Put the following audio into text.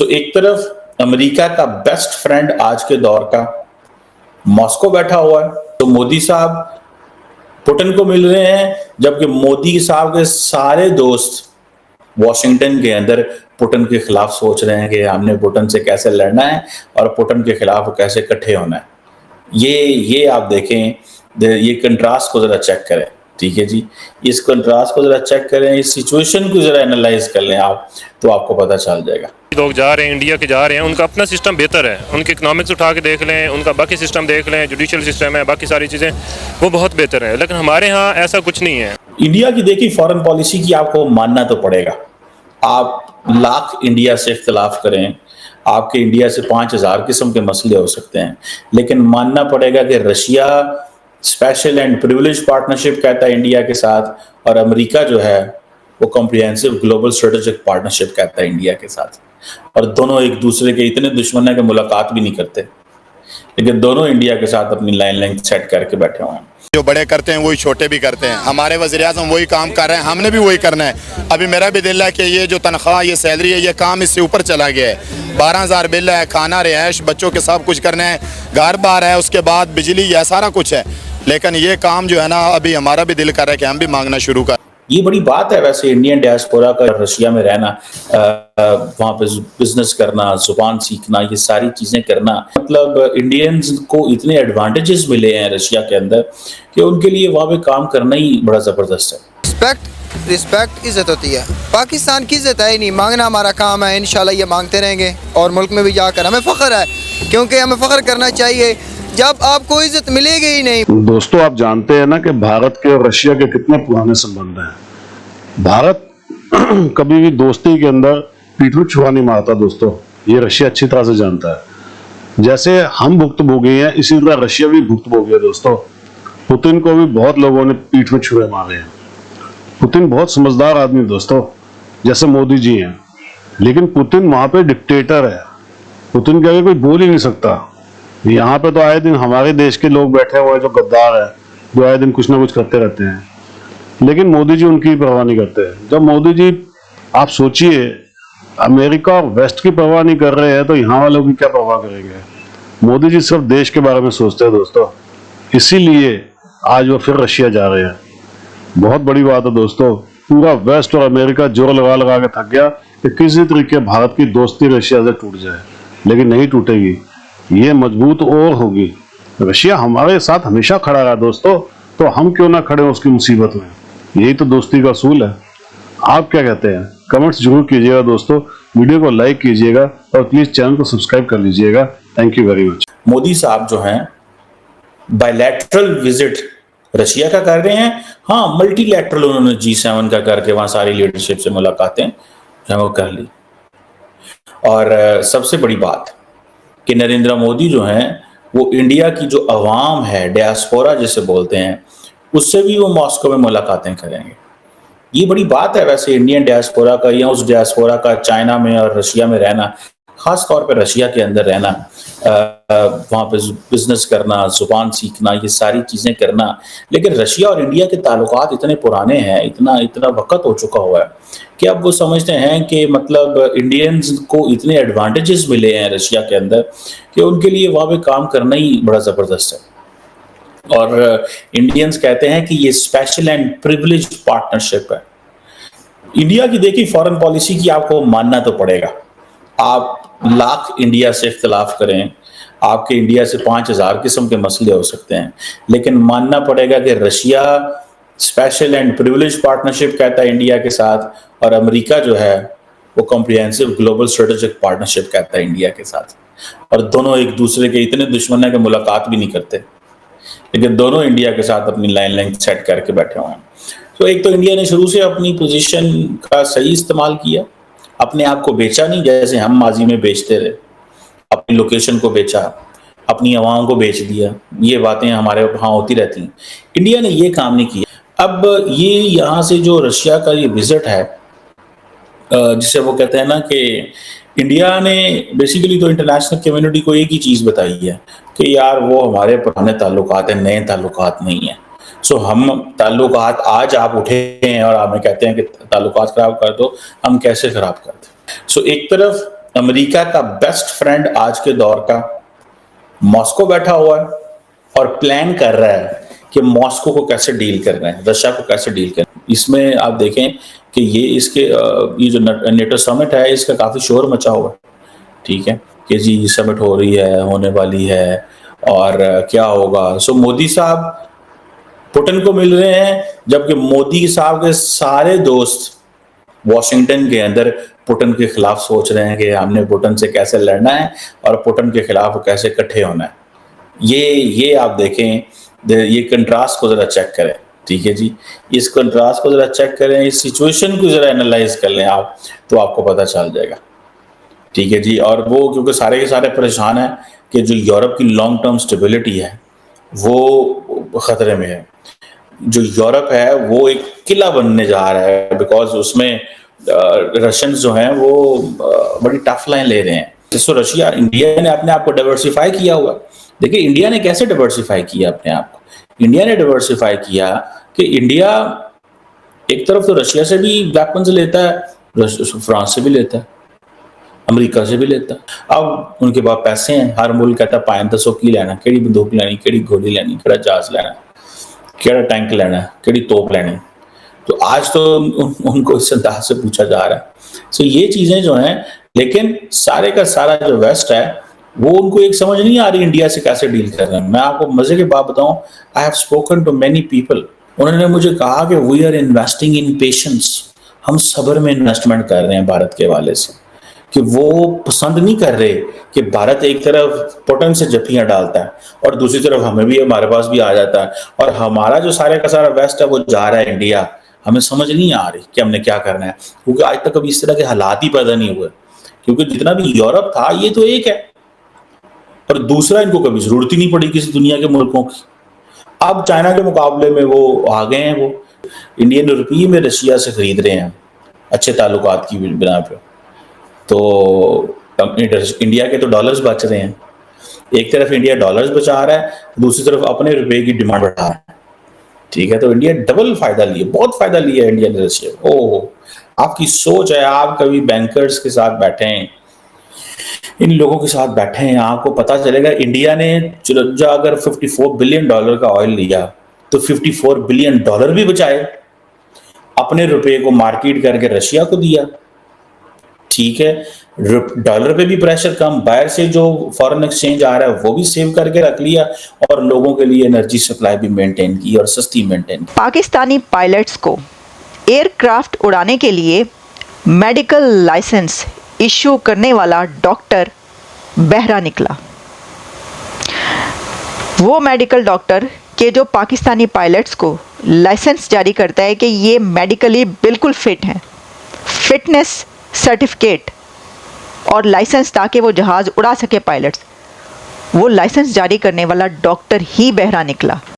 एक तरफ अमेरिका का बेस्ट फ्रेंड आज के दौर का मॉस्को बैठा हुआ है, तो मोदी साहब पुतिन को मिल रहे हैं, जबकि मोदी साहब के सारे दोस्त वॉशिंगटन के अंदर पुतिन के खिलाफ सोच रहे हैं कि हमने पुतिन से कैसे लड़ना है और पुतिन के खिलाफ कैसे इकट्ठे होना है। ये आप देखें, ये कंट्रास्ट को जरा चेक करें। ठीक है जी, इस कंट्रास्ट को जरा चेक करें, इस सिचुएशन को जरा एनालाइज कर लें आप, तो आपको पता चल जाएगा। लोग जा रहे हैं, इंडिया के जा रहे हैं, उनका अपना सिस्टम बेहतर है, उनके इकोनॉमिक्स उठा के देख लें, उनका बाकी सिस्टम देख लें, जुडिशियल सिस्टम है, बाकी सारी चीज़ें वो बहुत बेहतर है, लेकिन हमारे यहाँ ऐसा कुछ नहीं है। इंडिया की देखिए फॉरेन पॉलिसी की आपको मानना तो पड़ेगा। आप लाख इंडिया से इख्तलाफ करें, आपके इंडिया से 5000 किस्म के मसले हो सकते हैं, लेकिन मानना पड़ेगा कि Russia special and privilege partnership कहता है इंडिया के साथ, और अमेरिका जो है वो कॉम्प्रिहेंसिव ग्लोबल स्ट्रेटेजिक पार्टनरशिप कहता है इंडिया के साथ। और दोनों एक दूसरे के इतने दुश्मन है कि मुलाकात भी नहीं करते, लेकिन दोनों इंडिया के साथ अपनी लाइन लेंथ सेट करके बैठे हुए हैं। जो बड़े करते हैं वही छोटे भी करते हैं। हमारे वज़ीर-ए-आज़म वही काम कर रहे हैं, हमने भी वही करना है। अभी मेरा भी दिल है कि ये जो तनख्वाह, ये सैलरी है, ये काम इससे ऊपर चला गया है। 12,000 बिल है, खाना, रिहाइश, बच्चों के सब कुछ करना है, घर बार है, उसके बाद बिजली, यह सारा कुछ है। लेकिन ये काम जो है ना, अभी हमारा भी दिल कर रहा है कि हम भी मांगना शुरू कर। ये बड़ी बात है वैसे इंडियन डायस्पोरा का, रशिया में रहना, वहाँ पे बिजनेस करना, जुबान सीखना, ये सारी चीजें करना, मतलब इंडियंस को इतने एडवांटेजेस मिले हैं रशिया के अंदर कि उनके लिए वहाँ पे काम करना ही बड़ा जबरदस्त है। रिस्पेक्ट इज्जत होती है। पाकिस्तान की इज्जत है ही नहीं, मांगना हमारा काम है, इंशाल्लाह ये मांगते रहेंगे और मुल्क में भी जाकर हमें फ़ख्र है, क्योंकि हमें फ़ख्र करना चाहिए जब आपको इज्जत मिलेगी ही नहीं। दोस्तों, आप जानते हैं ना कि भारत के और रशिया के कितने पुराने संबंध हैं। भारत कभी भी दोस्ती के अंदर पीठ में छुआ नहीं मारता दोस्तों, ये रशिया अच्छी तरह से जानता है। जैसे हम भुक्तभोगी हैं, इसी तरह रशिया भी भुक्तभोगी है दोस्तों। पुतिन को भी बहुत लोगों ने पीठ में छुरे मारे हैं। पुतिन बहुत समझदार आदमी है दोस्तों, जैसे मोदी जी हैं, लेकिन पुतिन वहां पे डिक्टेटर है। पुतिन के आगे कोई बोल ही नहीं सकता। यहाँ पे तो आए दिन हमारे देश के लोग बैठे हुए हैं जो गद्दार है, जो आए दिन कुछ ना कुछ करते रहते हैं, लेकिन मोदी जी उनकी परवाह नहीं करते। जब मोदी जी, आप सोचिए, अमेरिका और वेस्ट की परवाह नहीं कर रहे हैं, तो यहाँ वालों की क्या परवाह करेंगे। मोदी जी सिर्फ देश के बारे में सोचते हैं दोस्तों, इसीलिए आज वो फिर रशिया जा रहे हैं। बहुत बड़ी बात है दोस्तों, पूरा वेस्ट और अमेरिका जोर लगा लगा के थक गया कि किसी तरीके भारत की दोस्ती रशिया से टूट जाए, लेकिन नहीं टूटेगी, ये मजबूत और होगी। रशिया हमारे साथ हमेशा खड़ा रहा दोस्तों, तो हम क्यों ना खड़े उसकी मुसीबत में। यही तो दोस्ती का असूल है। आप क्या कहते हैं? कमेंट्स जरूर कीजिएगा दोस्तों, वीडियो को लाइक कीजिएगा और प्लीज चैनल को सब्सक्राइब कर लीजिएगा। Thank you very much. Modi साहब जो हैं बायलैटरल विजिट रशिया का कर रहे हैं, हाँ मल्टीलैटरल उन्होंने G7 का करके वहां सारी लीडरशिप से मुलाकातें जो वो कर ली। और सबसे बड़ी बात कि नरेंद्र मोदी जो हैं वो इंडिया की जो अवाम है, डायस्पोरा जिसे बोलते हैं, उससे भी वो मॉस्को में मुलाकातें करेंगे। ये बड़ी बात है वैसे इंडियन डायस्पोरा का, या उस डायस्पोरा का चाइना में और रशिया में रहना, खास तौर पे रशिया के अंदर रहना, वहाँ पे बिजनेस करना, जुबान सीखना, ये सारी चीजें करना। लेकिन रशिया और इंडिया के ताल्लुकात इतने पुराने हैं, इतना वक्त हो चुका हुआ है कि अब वो समझते हैं कि मतलब इंडियंस को इतने एडवांटेजेस मिले हैं रशिया के अंदर कि उनके लिए वहाँ पे काम करना ही बड़ा जबरदस्त है। और इंडियंस कहते हैं कि ये स्पेशल एंड प्रिविलेज पार्टनरशिप है। इंडिया की देखिए फॉरेन पॉलिसी की आपको मानना तो पड़ेगा। आप लाख इंडिया से इख्तलाफ करें, आपके इंडिया से 5000 किस्म के मसले हो सकते हैं, लेकिन मानना पड़ेगा कि Russia special and privilege partnership कहता है इंडिया के साथ, और अमेरिका जो है वो कॉम्प्रिहेंसिव ग्लोबल स्ट्रेटेजिक पार्टनरशिप कहता है इंडिया के साथ। और दोनों एक दूसरे के इतने दुश्मन है कि मुलाकात भी नहीं करते, लेकिन दोनों इंडिया के साथ अपनी लाइन लेंथ सेट करके बैठे हुए हैं। तो एक तो इंडिया ने शुरू से अपनी पोजीशन का सही इस्तेमाल किया, अपने आप को बेचा नहीं जैसे हम माजी में बेचते रहे, अपनी लोकेशन को बेचा, अपनी आवाम को बेच दिया, ये बातें हमारे यहाँ होती रहती हैं। इंडिया ने ये काम नहीं किया। अब ये यहाँ से जो रशिया का ये विजिट है, जिसे वो कहते हैं ना कि इंडिया ने बेसिकली तो इंटरनेशनल कम्युनिटी को एक ही चीज़ बताई है कि यार वो हमारे पुराने ताल्लुकात हैं, नए ताल्लुकात नहीं है। सो हम ताल्लुकात, आज आप उठे हैं और हमें कहते हैं कि ताल्लुकात खराब कर दो, हम कैसे खराब करते। सो एक तरफ अमेरिका का बेस्ट फ्रेंड आज के दौर का मॉस्को बैठा हुआ है और प्लान कर रहा है कि मॉस्को को कैसे डील करना है, रशिया को कैसे डील करना है। इसमें आप देखें कि ये जो नेटो समिट है इसका काफी शोर मचा हुआ है, ठीक है, कि जी समिट हो रही है, होने वाली है और क्या होगा। सो मोदी साहब पुतिन को मिल रहे हैं, जबकि मोदी साहब के सारे दोस्त वॉशिंगटन के अंदर पुतिन के खिलाफ सोच रहे हैं कि हमने पुतिन से कैसे लड़ना है और पुतिन के खिलाफ कैसे इकट्ठे होना है। ये आप देखें, ये कंट्रास्ट को जरा चेक करें, ठीक है जी, इस कंट्रास्ट को जरा चेक करें, इस सिचुएशन को जरा एनालाइज कर लें आप, तो आपको पता चल जाएगा, ठीक है जी। और वो क्योंकि सारे के सारे परेशान हैं कि जो यूरोप की लॉन्ग टर्म स्टेबिलिटी है वो खतरे में है। जो यूरोप है वो एक किला बनने जा रहा है, बिकॉज उसमें रशियंस जो हैं वो बड़ी टफ लाइन ले रहे हैं। तो रशिया, इंडिया ने अपने आप को डाइवर्सिफाई किया हुआ। देखिए इंडिया ने कैसे डाइवर्सिफाई किया अपने आप को। इंडिया ने डाइवर्सिफाई किया कि इंडिया एक तरफ तो रशिया से भी वेपन्स लेता है, फ्रांस से भी लेता है, अमेरिका से भी लेता है। अब उनके पास पैसे हैं, हर मुल्क कहता है 500 की लेना, केड़ी बंदूक लेनी, केड़ी गोली लेनी, केड़ा जहाज लेना, केड़ा टैंक लेना, केड़ी तोप लेनी। तो आज तो उनको इस अंदाज से पूछा जा रहा है। सो ये चीजें जो हैं, लेकिन सारे का सारा जो वेस्ट है वो उनको एक समझ नहीं आ रही इंडिया से कैसे डील कर रहे हैं। मैं आपको मजे की बात बताऊं, I have spoken to many people, उन्होंने मुझे कहा कि we are investing in patience, हम सब्र में इन्वेस्टमेंट कर रहे हैं भारत के हवाले से, कि वो पसंद नहीं कर रहे कि भारत एक तरफ पुतिन से जफ्फियां डालता है और दूसरी तरफ हमें भी, हमारे पास भी आ जाता है, और हमारा जो सारे का सारा वेस्ट है वो जा रहा है इंडिया। हमें समझ नहीं आ रही कि हमने क्या करना है, क्योंकि आज तक कभी इस तरह के हालात ही पैदा नहीं हुए। क्योंकि जितना भी यूरोप था ये तो एक है, और दूसरा इनको कभी जरूरत ही नहीं पड़ी किसी दुनिया के मुल्कों की। अब चाइना के मुकाबले में वो आ गए हैं, वो इंडियन रुपये में रशिया से खरीद रहे हैं अच्छे ताल्लुकात की बिना पे। तो इंडिया के तो डॉलर्स बच रहे हैं, एक तरफ इंडिया डॉलर्स बचा रहा है, दूसरी तरफ अपने रुपए की डिमांड बढ़ा रहा है, ठीक है। तो इंडिया डबल फायदा लिए, बहुत फायदा लिया इंडिया ने रशिया। ओह, आपकी सोच है, आप कभी बैंकर्स के साथ बैठे हैं, इन लोगों के साथ बैठे हैं, आपको पता चलेगा इंडिया ने अगर $54 बिलियन का ऑयल लिया तो $54 बिलियन भी बचाए, अपने रुपए को मार्केट करके रशिया को दिया, ठीक है। डॉलर पे भी प्रेशर कम, बाहर से जो फॉरेन एक्सचेंज आ रहा है वो भी सेव करके रख लिया, और लोगों के लिए एनर्जी सप्लाई भी मेंटेन की और सस्ती मेंटेन की। पाकिस्तानी पायलट्स को एयरक्राफ्ट उड़ाने के लिए मेडिकल लाइसेंस इशू करने वाला डॉक्टर बहरा निकला। वो मेडिकल डॉक्टर के जो पाकिस्तानी पायलट्स को लाइसेंस जारी करता है कि ये मेडिकली बिल्कुल फिट हैं, फिटनेस सर्टिफिकेट और लाइसेंस ताकि वो जहाज़ उड़ा सके पायलट्स, वो लाइसेंस जारी करने वाला डॉक्टर ही बहरा निकला।